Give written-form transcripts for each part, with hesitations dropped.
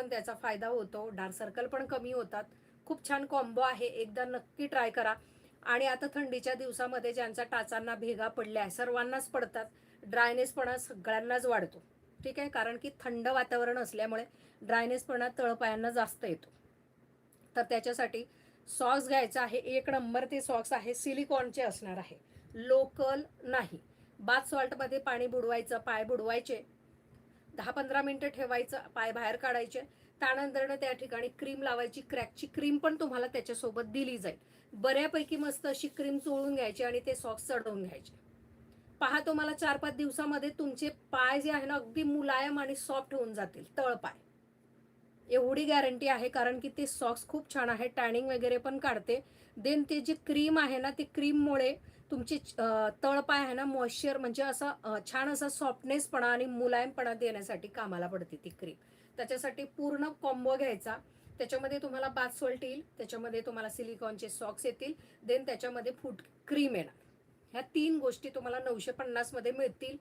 पण त्याचा फायदा होतो, डार्क सर्कल पण कमी होतात. खूप छान कॉम्बो आहे, एकदा नक्की ट्राय करा. आणि आता थंडीच्या दिवसामध्ये ज्यांच्या टाचांना भेगा पडल्या सर्वांनाच पडतात, ड्रायनेसपणा सगळ्यांनाच वाढतो. ठीक आहे, कारण की थंड वातावरण असल्यामुळे ड्रायनेसपणा तळपायांना जास्त येतो. तर त्याच्यासाठी सॉक्स घ्यायचा आहे. एक नंबर ते सॉक्स आहे, सिलिकॉनचे असणार आहे, लोकल नाही. बाथ सॉल्टमध्ये पाणी बुडवायचं, पाय बुडवायचे, 10-15 मिनिटं ठेवायचं, पाय बाहेर काढायचे. त्यानंतर त्या ठिकाणी क्रीम लावायची, क्रॅकची क्रीम पण तुम्हाला त्याच्यासोबत दिली जाईल. बऱ्यापैकी मस्त अशी क्रीम चोळून घ्यायची आणि ते सॉक्स चढवून घ्यायचे. पहा, तुम्हाला 4-5 दिवसामध्ये तुमचे पाय जे आहे ना अगदी मुलायम आणि सॉफ्ट होऊन जातील, तळपाय. एवढी गॅरंटी आहे, कारण की ते सॉक्स खूप छान आहे, टॅनिंग वगैरे पण काढते. देन ते जी क्रीम आहे ना, ती क्रीममुळे तुमची तळपाय आहे ना मॉइश्चर म्हणजे असं छान असा सॉफ्टनेसपणा आणि मुलायमपणा देण्यासाठी कामाला पडते ती क्रीम. त्याच्यासाठी पूर्ण कॉम्बो घ्यायचा. त्याच्यामध्ये तुम्हाला बाथ सॉल्ट येईल, त्याच्यामध्ये तुम्हाला सिलिकॉनचे सॉक्स येतील, देन त्याच्यामध्ये फूट क्रीम येणार. ह्या 3 गोष्टी तुम्हाला 950 मध्ये मिळतील.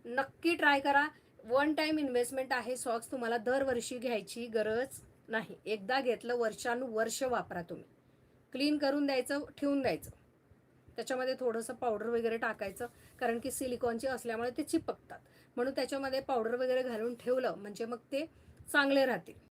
नक्की ट्राय करा. वन टाइम इन्व्हेस्टमेंट आहे. सॉक्स तुम्हाला दरवर्षी घ्यायची गरज नाही. एकदा घेतलं वर्षानुवर्ष वापरा तुम्ही. क्लीन करून द्यायचं, ठेवून द्यायचं. त्याच्यामध्ये थोडंसं पावडर वगैरे टाकायचं, कारण की सिलिकॉनचे असल्यामुळे ते चिपकतात. म्हणून त्याच्यामध्ये पावडर वगैरे घालून ठेवलं म्हणजे मग ते चांगले राहतील.